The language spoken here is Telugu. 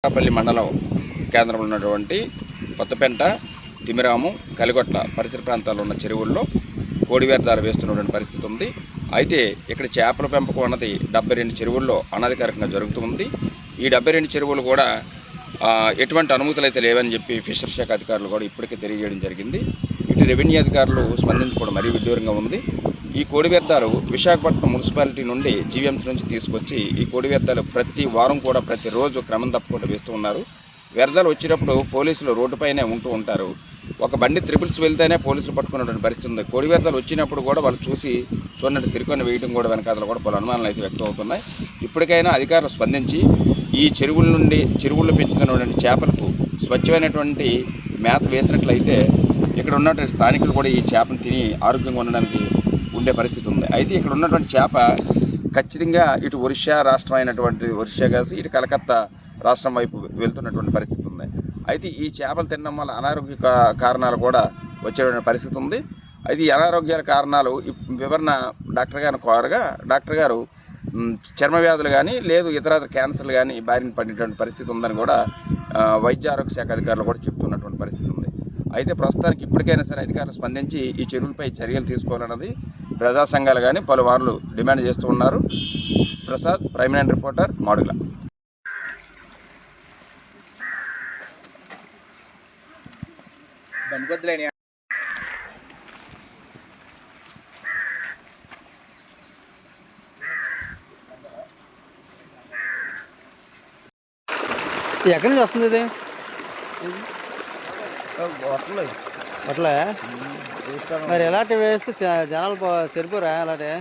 పల్లి మండలం కేంద్రంలో ఉన్నటువంటి కొత్తపేంట, తిమిరాము, కలిగొట్ల పరిసర ప్రాంతాల్లో ఉన్న చెరువుల్లో కోడి వ్యర్థాలు వేస్తున్నటువంటి పరిస్థితి ఉంది. అయితే ఇక్కడ చేపల పెంపకం అన్నది 72 చెరువుల్లో అనధికారికంగా జరుగుతుంది. ఈ 72 చెరువులు కూడా ఎటువంటి అనుమతులు అయితే లేవని చెప్పి ఫిషర్ శాఖ అధికారులు కూడా ఇప్పటికే తెలియజేయడం జరిగింది. ఇటు రెవెన్యూ అధికారులు స్పందించుకోవడం మరీ విడ్డూరంగా ఉంది. ఈ కోడి వ్యర్థాలు విశాఖపట్నం మున్సిపాలిటీ నుండి జీవీఎంసీ నుంచి తీసుకొచ్చి ఈ కోడి వ్యర్థాలు ప్రతి వారం కూడా ప్రతిరోజు క్రమం తప్పకుండా వేస్తూ ఉన్నారు. వ్యర్థాలు వచ్చినప్పుడు పోలీసులు రోడ్డుపైనే ఉంటూ ఉంటారు. ఒక బండి త్రిపుల్స్ వెళ్తేనే పోలీసులు పట్టుకున్నటువంటి పరిస్థితి ఉంది. కోడి వ్యర్థాలు వచ్చినప్పుడు కూడా వాళ్ళు చూడనట్టు సిరికొన్ని వేయడం కూడా వెనకాల కూడా పలు అనుమానాలు అయితే వ్యక్తం అవుతున్నాయి. ఇప్పటికైనా అధికారులు స్పందించి ఈ చెరువుల్లో పెంచుతున్నటువంటి చేపలకు స్వచ్ఛమైనటువంటి మేత వేసినట్లయితే ఇక్కడ ఉన్నటువంటి స్థానికులు కూడా ఈ చేపను తిని ఆరోగ్యంగా ఉండడానికి ఉండే పరిస్థితి ఉంది. అయితే ఇక్కడ ఉన్నటువంటి చేప ఖచ్చితంగా ఇటు ఒరిస్సా రాష్ట్రం అయినటువంటి ఒరిస్సా కాసి ఇటు కలకత్తా రాష్ట్రం వైపు వెళ్తున్నటువంటి పరిస్థితి ఉంది. అయితే ఈ చేపలు తినడం వల్ల అనారోగ్య కారణాలు కూడా వచ్చేటువంటి పరిస్థితి ఉంది. అయితే ఈ అనారోగ్యాల కారణాలు వివరణ డాక్టర్ గారిని కోరగా డాక్టర్ గారు చర్మ వ్యాధులు కానీ లేదు ఇతర క్యాన్సర్లు కానీ బారిన పడినటువంటి పరిస్థితి ఉందని కూడా వైద్య ఆరోగ్య శాఖ అధికారులు కూడా చెప్తున్నటువంటి పరిస్థితి ఉంది. అయితే ప్రస్తుతానికి ఇప్పటికైనా సరే అధికారులు స్పందించి ఈ చెరువులపై చర్యలు తీసుకోవాలన్నది ప్రజా సంఘాలు కానీ పలువార్లు డిమాండ్ చేస్తూ ఉన్నారు. Prasad, prime line reporter, Madugula. ఎక్కడి నుంచి వస్తుంది ఇది? అట్లా మరి ఎలాంటి వేస్తే జనాలు చెరిపోరా అలాంటి?